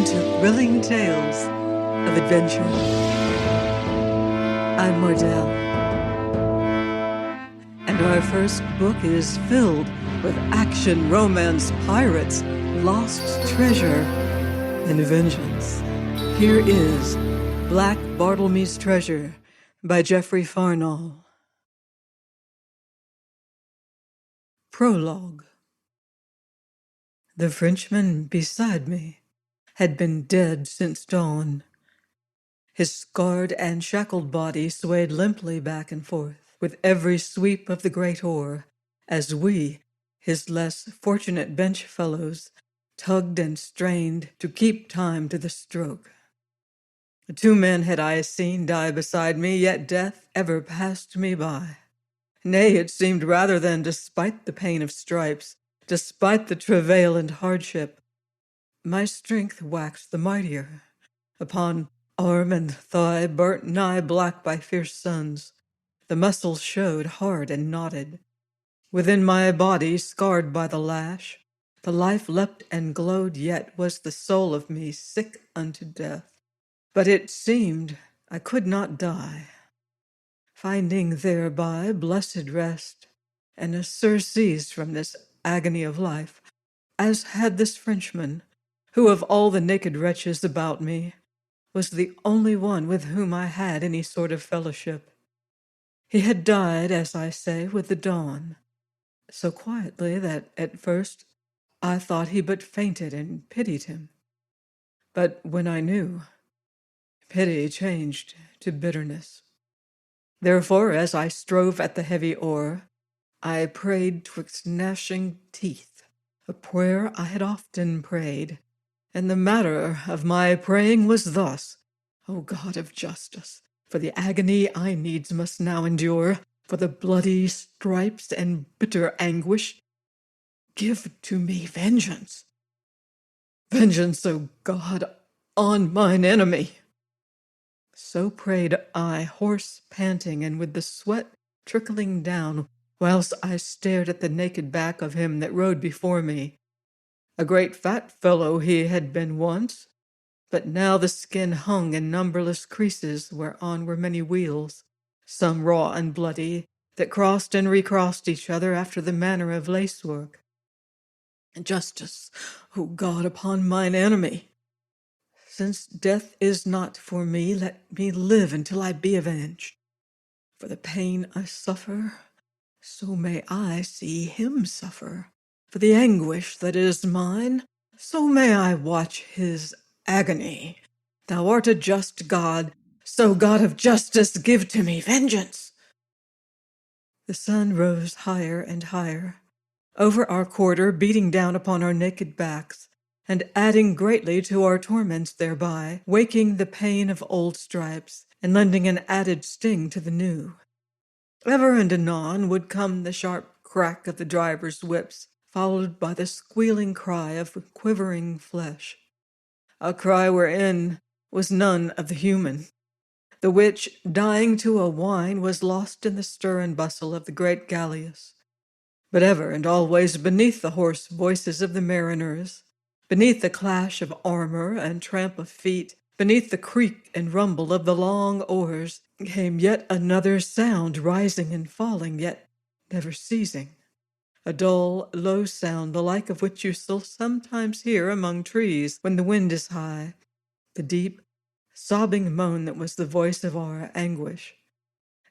Welcome to Thrilling Tales of Adventure. I'm Mardell, and our first book is filled with action, romance, pirates, lost treasure, and vengeance. Here is Black Bartlemy's Treasure by Geoffrey Farnall. Prologue. The Frenchman beside me had been dead since dawn. His scarred and shackled body swayed limply back and forth with every sweep of the great oar, as we, his less fortunate bench fellows, tugged and strained to keep time to the stroke. 2 men had I seen die beside me, yet death ever passed me by. Nay, it seemed rather than, despite the pain of stripes, despite the travail and hardship, my strength waxed the mightier. Upon arm and thigh burnt nigh black by fierce suns, the muscles showed hard and knotted. Within my body, scarred by the lash, the life leapt and glowed, yet was the soul of me sick unto death. But it seemed I could not die, finding thereby blessed rest, and a surcease from this agony of life, as had this Frenchman, who of all the naked wretches about me was the only one with whom I had any sort of fellowship. He had died, as I say, with the dawn, so quietly that at first I thought he but fainted and pitied him. But when I knew, pity changed to bitterness. Therefore, as I strove at the heavy oar, I prayed twixt gnashing teeth, a prayer I had often prayed, and the matter of my praying was thus: O God of justice, for the agony I needs must now endure, for the bloody stripes and bitter anguish, give to me vengeance. Vengeance, O God, on mine enemy. So prayed I, hoarse, panting, and with the sweat trickling down, whilst I stared at the naked back of him that rode before me. A great fat fellow he had been once, but now the skin hung in numberless creases whereon were many wheals, some raw and bloody, that crossed and recrossed each other after the manner of lacework. Justice, O God, upon mine enemy! Since death is not for me, let me live until I be avenged. For the pain I suffer, so may I see him suffer. For the anguish that is mine, so may I watch his agony. Thou art a just God, so God of justice, give to me vengeance. The sun rose higher and higher over our quarter, beating down upon our naked backs, and adding greatly to our torments thereby, waking the pain of old stripes, and lending an added sting to the new. Ever and anon would come the sharp crack of the drivers' whips, followed by the squealing cry of quivering flesh, a cry wherein was none of the human, the which, dying to a whine, was lost in the stir and bustle of the great galleass. But ever and always beneath the hoarse voices of the mariners, beneath the clash of armor and tramp of feet, beneath the creak and rumble of the long oars, came yet another sound, rising and falling, yet never ceasing. A dull, low sound, the like of which you still sometimes hear among trees when the wind is high, the deep, sobbing moan that was the voice of our anguish,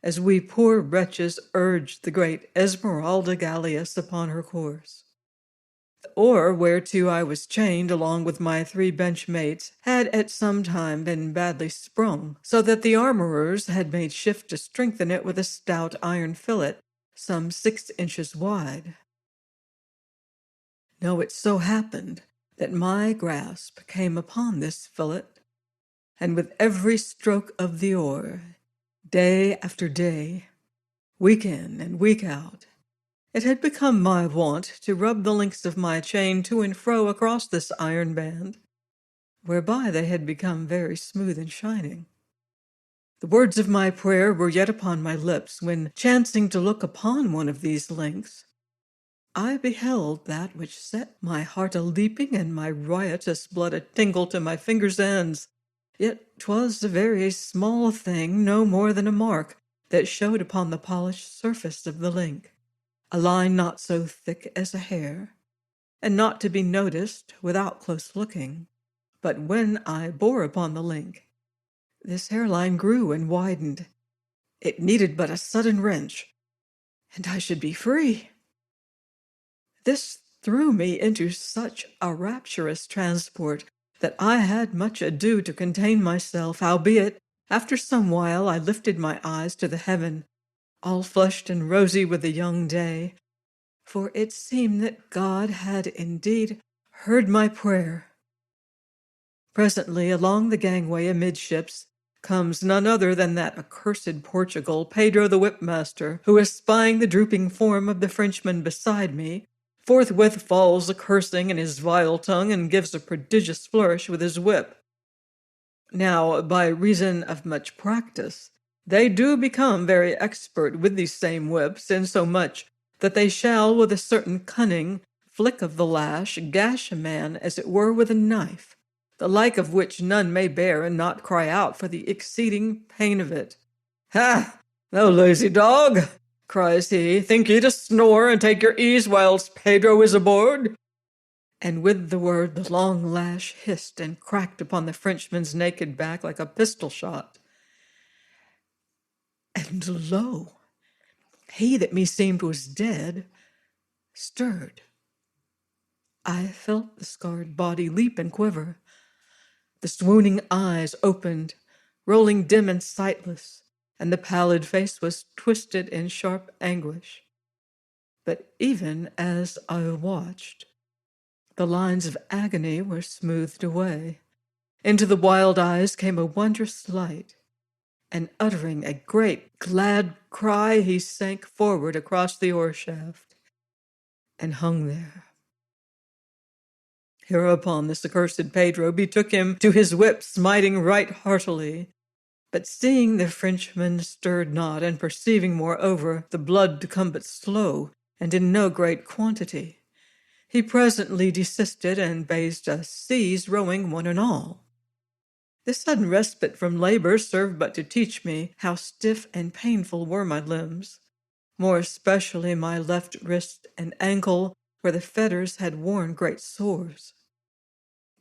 as we poor wretches urged the great Esmeralda galleass upon her course. The oar whereto I was chained along with my 3 bench mates had at some time been badly sprung, so that the armorers had made shift to strengthen it with a stout iron fillet, some 6 inches wide. Now it so happened that my grasp came upon this fillet, and with every stroke of the oar, day after day, week in and week out, it had become my wont to rub the links of my chain to and fro across this iron band, whereby they had become very smooth and shining. The words of my prayer were yet upon my lips, when, chancing to look upon one of these links, I beheld that which set my heart a-leaping and my riotous blood a-tingle to my fingers' ends. Yet 'twas a very small thing, no more than a mark, that showed upon the polished surface of the link, a line not so thick as a hair, and not to be noticed without close looking. But when I bore upon the link, this hairline grew and widened. It needed but a sudden wrench, and I should be free. This threw me into such a rapturous transport that I had much ado to contain myself, howbeit, after some while I lifted my eyes to the heaven, all flushed and rosy with the young day, for it seemed that God had indeed heard my prayer. Presently, along the gangway amidships, comes none other than that accursed Portugal, Pedro the whipmaster, who, espying the drooping form of the Frenchman beside me, forthwith falls a-cursing in his vile tongue, and gives a prodigious flourish with his whip. Now, by reason of much practice, they do become very expert with these same whips, insomuch that they shall, with a certain cunning flick of the lash, gash a man as it were with a knife, the like of which none may bear and not cry out for the exceeding pain of it. "Ha! thou lazy dog!" cries he, "think ye to snore and take your ease whilst Pedro is aboard?" And with the word the long lash hissed and cracked upon the Frenchman's naked back like a pistol shot. And lo, he that meseemed was dead stirred. I felt the scarred body leap and quiver. The swooning eyes opened, rolling dim and sightless, and the pallid face was twisted in sharp anguish. But even as I watched, the lines of agony were smoothed away. Into the wild eyes came a wondrous light, and uttering a great glad cry, he sank forward across the oar shaft, and hung there. Hereupon this accursed Pedro betook him to his whip, smiting right heartily. But seeing the Frenchman stirred not, and perceiving, moreover, the blood to come but slow, and in no great quantity, he presently desisted, and bade us cease rowing one and all. This sudden respite from labor served but to teach me how stiff and painful were my limbs, more especially my left wrist and ankle, where the fetters had worn great sores.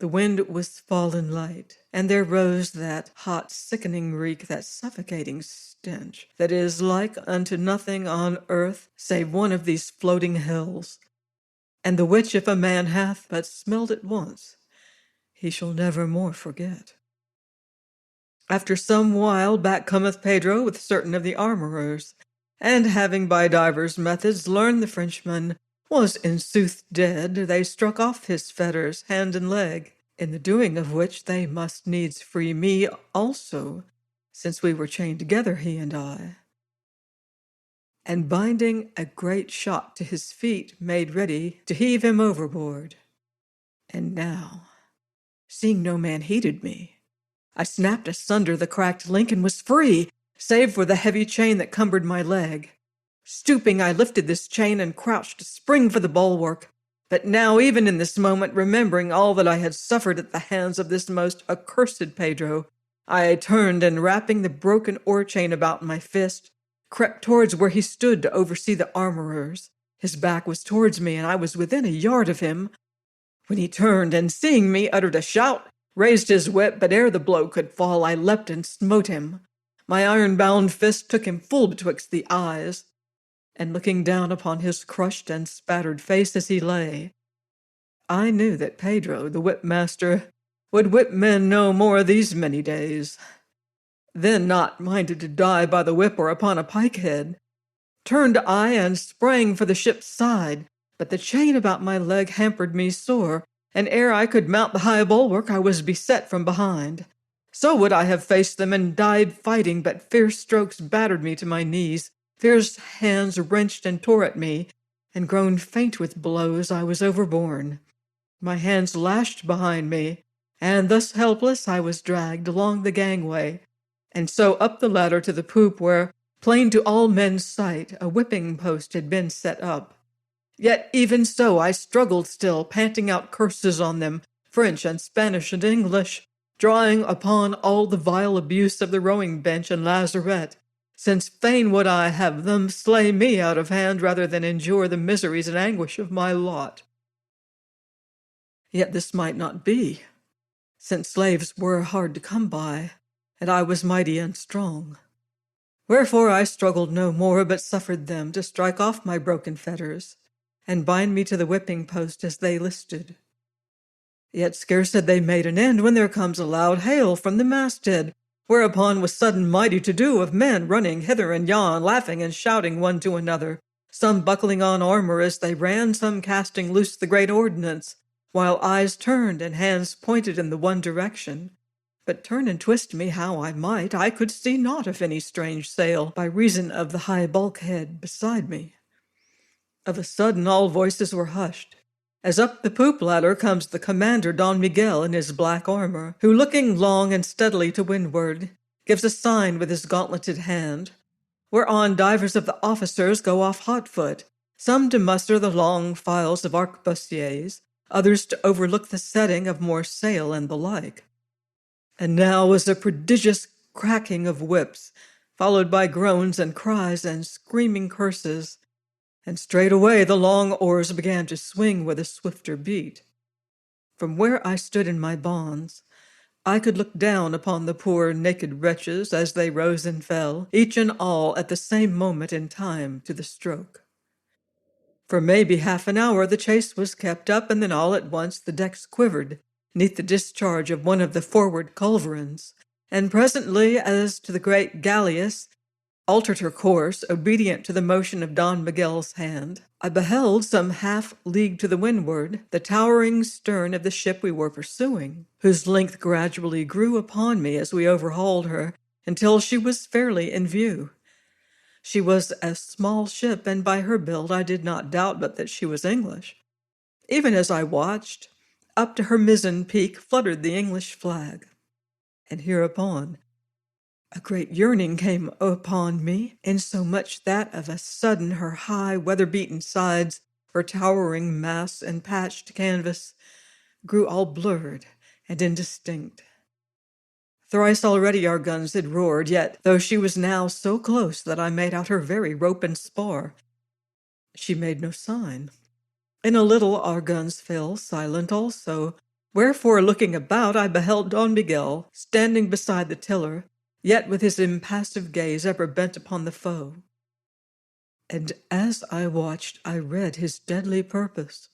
The wind was fallen light, and there rose that hot, sickening reek, that suffocating stench, that is like unto nothing on earth save one of these floating hells, and the which if a man hath but smelled it once, he shall never more forget. After some while back cometh Pedro with certain of the armourers, and having by divers methods learned the Frenchman was in sooth dead, they struck off his fetters, hand and leg, in the doing of which they must needs free me also, since we were chained together, he and I. And binding a great shot to his feet, made ready to heave him overboard. And now, seeing no man heeded me, I snapped asunder the cracked link and was free, save for the heavy chain that cumbered my leg. Stooping, I lifted this chain and crouched to spring for the bulwark. But now, even in this moment, remembering all that I had suffered at the hands of this most accursed Pedro, I turned, and wrapping the broken oar chain about my fist, crept towards where he stood to oversee the armourers. His back was towards me, and I was within a yard of him, when he turned, and seeing me, uttered a shout, raised his whip, but ere the blow could fall, I leapt and smote him. My iron-bound fist took him full betwixt the eyes, and looking down upon his crushed and spattered face as he lay, I knew that Pedro, the whipmaster, would whip men no more these many days. Then, not minded to die by the whip or upon a pike-head, turned I and sprang for the ship's side, but the chain about my leg hampered me sore, and ere I could mount the high bulwark I was beset from behind. So would I have faced them and died fighting, but fierce strokes battered me to my knees, fierce hands wrenched and tore at me, and grown faint with blows I was overborne. My hands lashed behind me, and thus helpless I was dragged along the gangway, and so up the ladder to the poop, where, plain to all men's sight, a whipping post had been set up, Yet even so I struggled still, panting out curses on them, French and Spanish and English, drawing upon all the vile abuse of the rowing bench and lazarette, since fain would I have them slay me out of hand rather than endure the miseries and anguish of my lot. Yet this might not be, since slaves were hard to come by, and I was mighty and strong. Wherefore I struggled no more, but suffered them to strike off my broken fetters, and bind me to the whipping post as they listed. Yet scarce had they made an end when there comes a loud hail from the masthead, whereupon was sudden mighty to-do of men running hither and yon, laughing and shouting one to another, some buckling on armor as they ran, some casting loose the great ordnance, while eyes turned and hands pointed in the one direction. But turn and twist me how I might, I could see naught of any strange sail, by reason of the high bulkhead beside me. Of a sudden all voices were hushed, as up the poop ladder comes the commander Don Miguel in his black armor, who, looking long and steadily to windward, gives a sign with his gauntleted hand, whereon divers of the officers go off hot-foot, some to muster the long files of arquebusiers, others to overlook the setting of more sail and the like. And now was a prodigious cracking of whips, followed by groans and cries and screaming curses, and straightway the long oars began to swing with a swifter beat. From where I stood in my bonds, I could look down upon the poor naked wretches as they rose and fell, each and all at the same moment in time to the stroke. For maybe half an hour the chase was kept up, and then all at once the decks quivered, neath the discharge of one of the forward culverins, and presently, as to the great galleass altered her course, obedient to the motion of Don Miguel's hand, I beheld some half-league to the windward the towering stern of the ship we were pursuing, whose length gradually grew upon me as we overhauled her, until she was fairly in view. She was a small ship, and by her build I did not doubt but that she was English. Even as I watched, up to her mizzen peak fluttered the English flag, and hereupon a great yearning came upon me, insomuch that of a sudden her high weather-beaten sides, her towering masts and patched canvas, grew all blurred and indistinct. Thrice already our guns had roared, yet, though she was now so close that I made out her very rope and spar, she made no sign. In a little our guns fell silent also, wherefore, looking about, I beheld Don Miguel standing beside the tiller, yet with his impassive gaze ever bent upon the foe. And as I watched, I read his deadly purpose,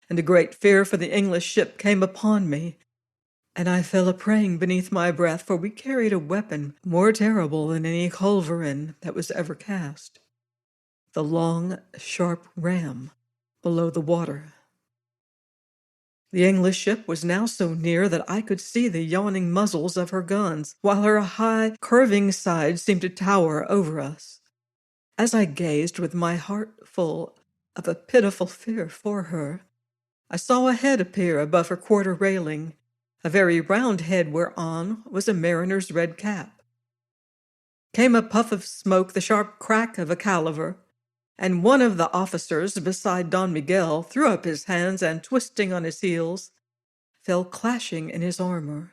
and a great fear for the English ship came upon me, and I fell a-praying beneath my breath, for we carried a weapon more terrible than any culverin that was ever cast, the long, sharp ram below the water. The English ship was now so near that I could see the yawning muzzles of her guns, while her high, curving sides seemed to tower over us. As I gazed with my heart full of a pitiful fear for her, I saw a head appear above her quarter railing, a very round head whereon was a mariner's red cap. Came a puff of smoke, the sharp crack of a caliver, and one of the officers beside Don Miguel threw up his hands and, twisting on his heels, fell clashing in his armor.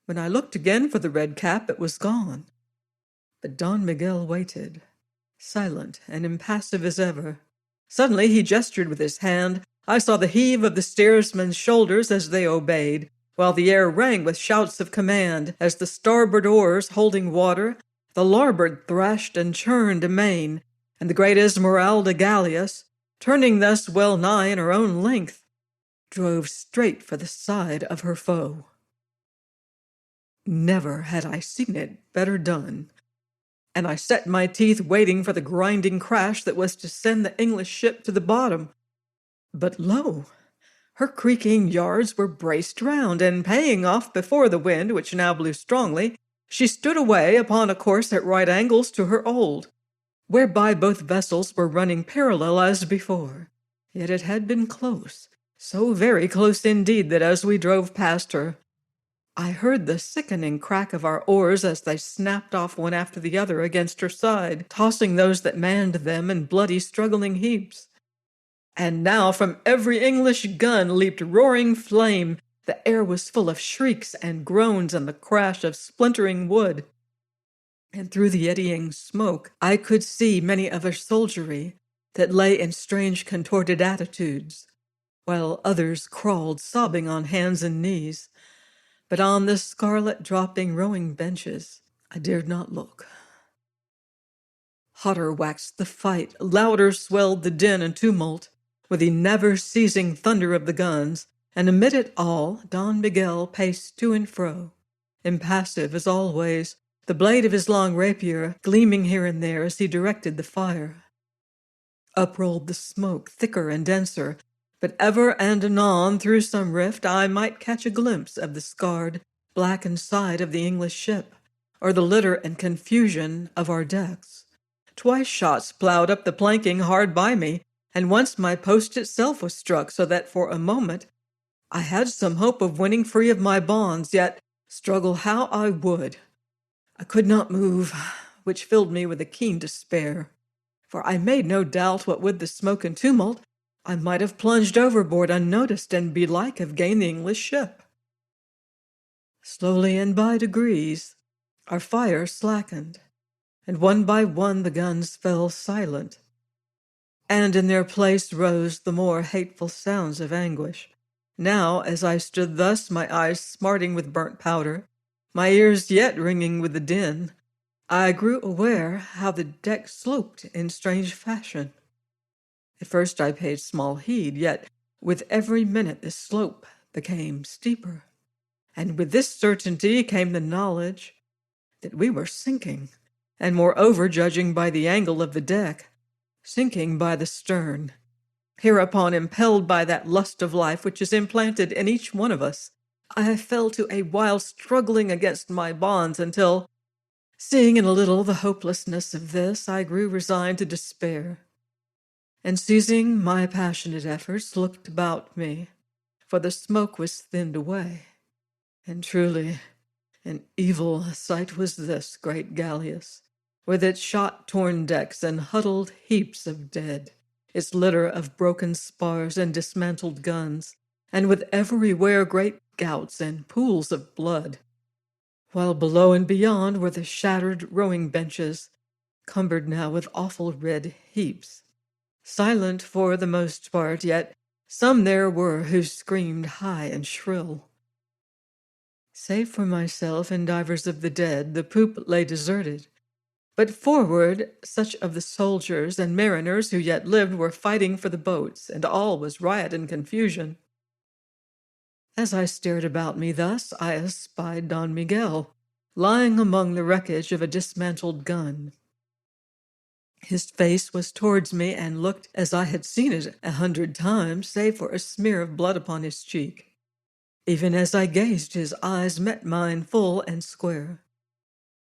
When I looked again for the red cap, it was gone, but Don Miguel waited, silent and impassive as ever. Suddenly he gestured with his hand. I saw the heave of the steersman's shoulders as they obeyed, while the air rang with shouts of command, as the starboard oars, holding water, the larboard thrashed and churned amain, and the great Esmeralda galleass, turning thus well nigh in her own length, drove straight for the side of her foe. Never had I seen it better done, and I set my teeth waiting for the grinding crash that was to send the English ship to the bottom. But lo! Her creaking yards were braced round, and paying off before the wind, which now blew strongly, she stood away upon a course at right angles to her old, whereby both vessels were running parallel as before. Yet it had been close, so very close indeed that as we drove past her, I heard the sickening crack of our oars as they snapped off one after the other against her side, tossing those that manned them in bloody struggling heaps. And now from every English gun leaped roaring flame. The air was full of shrieks and groans and the crash of splintering wood. And through the eddying smoke, I could see many of our soldiery that lay in strange contorted attitudes, while others crawled sobbing on hands and knees. But on the scarlet dropping rowing benches, I dared not look. Hotter waxed the fight, louder swelled the din and tumult, with the never-ceasing thunder of the guns, and amid it all Don Miguel paced to and fro, impassive as always, the blade of his long rapier gleaming here and there as he directed the fire. Up rolled the smoke, thicker and denser, but ever and anon through some rift I might catch a glimpse of the scarred, blackened side of the English ship, or the litter and confusion of our decks. Twice shots ploughed up the planking hard by me, and once my post itself was struck, so that for a moment I had some hope of winning free of my bonds, yet struggle how I would, I could not move, which filled me with a keen despair. For I made no doubt what with the smoke and tumult, I might have plunged overboard unnoticed and belike have gained the English ship. Slowly and by degrees, our fire slackened, and one by one the guns fell silent, and in their place rose the more hateful sounds of anguish. Now, as I stood thus, my eyes smarting with burnt powder, my ears yet ringing with the din, I grew aware how the deck sloped in strange fashion. At first I paid small heed, yet with every minute the slope became steeper, and with this certainty came the knowledge that we were sinking, and moreover, judging by the angle of the deck, sinking by the stern. Hereupon, impelled by that lust of life which is implanted in each one of us, I fell to a wild struggling against my bonds until, seeing in a little the hopelessness of this, I grew resigned to despair, and seizing my passionate efforts, looked about me, for the smoke was thinned away. And truly, an evil sight was this great galleass, with its shot-torn decks and huddled heaps of dead, its litter of broken spars and dismantled guns, and with everywhere great gouts and pools of blood, while below and beyond were the shattered rowing benches, cumbered now with awful red heaps. Silent for the most part, yet some there were who screamed high and shrill. Save for myself and divers of the dead, the poop lay deserted, but forward such of the soldiers and mariners who yet lived were fighting for the boats, and all was riot and confusion. As I stared about me thus, I espied Don Miguel, lying among the wreckage of a dismantled gun. His face was towards me and looked as I had seen it 100 times, save for a smear of blood upon his cheek. Even as I gazed, his eyes met mine full and square.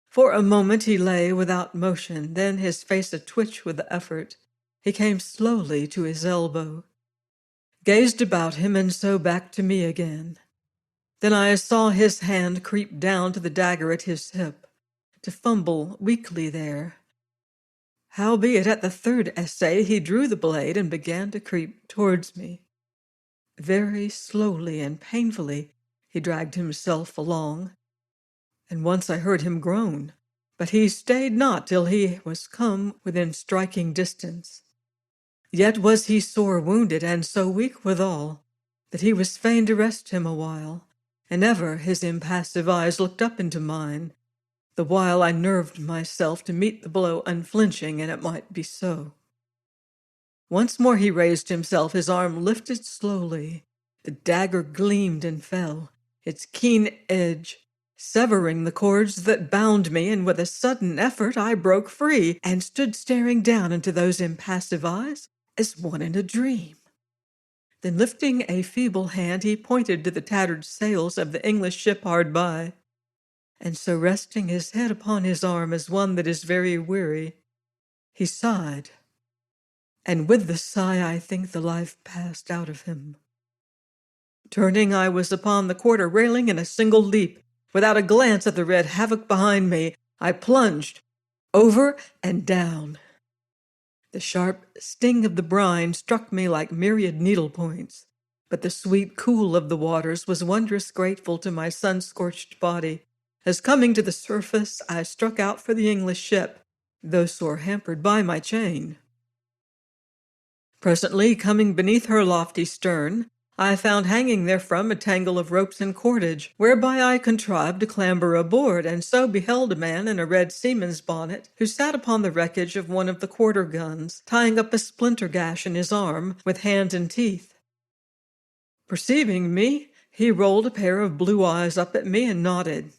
For a moment he lay without motion, then his face a-twitch with the effort. He came slowly to his elbow, gazed about him, and so back to me again. Then I saw his hand creep down to the dagger at his hip, to fumble weakly there. Howbeit at the third essay he drew the blade and began to creep towards me. Very slowly and painfully he dragged himself along, and once I heard him groan, but he stayed not till he was come within striking distance. Yet was he sore wounded, and so weak withal, that he was fain to rest him awhile, and ever his impassive eyes looked up into mine, the while I nerved myself to meet the blow unflinching, and it might be so. Once more he raised himself, his arm lifted slowly, the dagger gleamed and fell, its keen edge severing the cords that bound me, and with a sudden effort I broke free, and stood staring down into those impassive eyes as one in a dream. Then lifting a feeble hand, he pointed to the tattered sails of the English ship hard by, and so resting his head upon his arm as one that is very weary, he sighed, and with the sigh I think the life passed out of him. Turning, I was upon the quarter railing in a single leap. Without a glance at the red havoc behind me, I plunged over and down. The sharp sting of the brine struck me like myriad needle points, but the sweet cool of the waters was wondrous grateful to my sun-scorched body, as coming to the surface I struck out for the English ship, though sore hampered by my chain. Presently, coming beneath her lofty stern, I found hanging therefrom a tangle of ropes and cordage, whereby I contrived to clamber aboard, and so beheld a man in a red seaman's bonnet, who sat upon the wreckage of one of the quarter guns, tying up a splinter gash in his arm, with hand and teeth. Perceiving me, he rolled a pair of blue eyes up at me and nodded.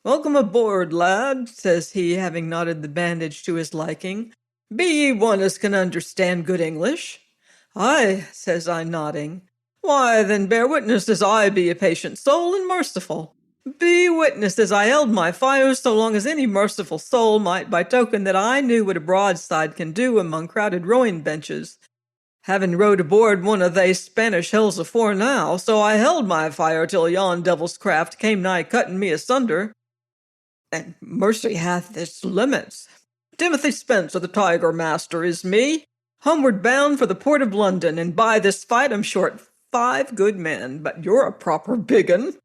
"Welcome aboard, lad," says he, having knotted the bandage to his liking. "Be ye one as can understand good English?" "Aye," says I, nodding. "Why, then bear witness as I be a patient soul and merciful. Be witness as I held my fire so long as any merciful soul might, by token that I knew what a broadside can do among crowded rowing benches. Having rowed aboard one of they Spanish hells afore now, so I held my fire till yon devil's craft came nigh cutting me asunder. And mercy hath its limits. Timothy Spence of the Tiger, master, is me, homeward bound for the port of London, and by this fight I'm short 5 good men, but you're a proper big un.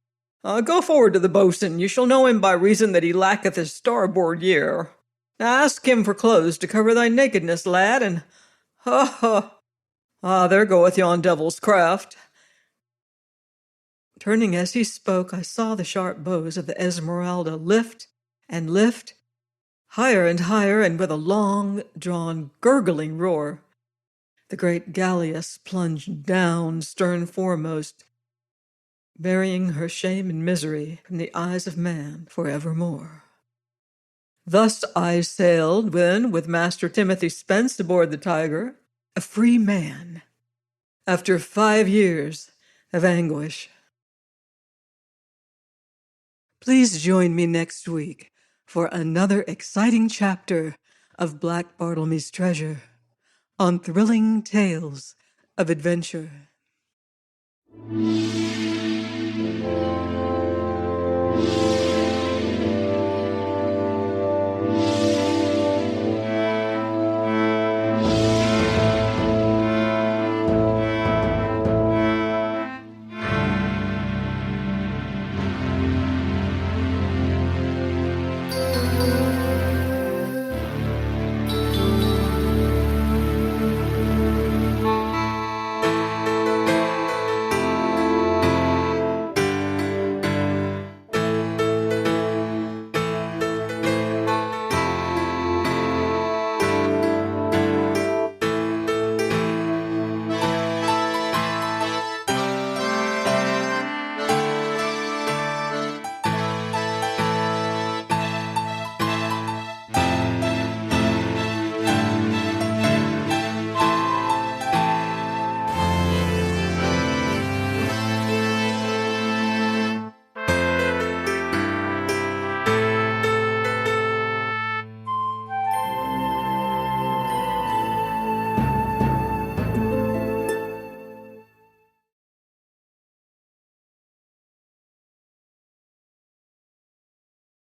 Go forward to the boatswain, you shall know him by reason that he lacketh his starboard year. Now ask him for clothes to cover thy nakedness, lad, and there goeth yon devil's craft." Turning as he spoke, I saw the sharp bows of the Esmeralda lift and lift, higher and higher, and with a long-drawn, gurgling roar, the great galleass plunged down stern foremost, burying her shame and misery from the eyes of man forevermore. Thus I sailed when, with Master Timothy Spence aboard the Tiger, a free man, after 5 years of anguish. Please join me next week for another exciting chapter of Black Bartlemy's Treasure on Thrilling Tales of Adventure.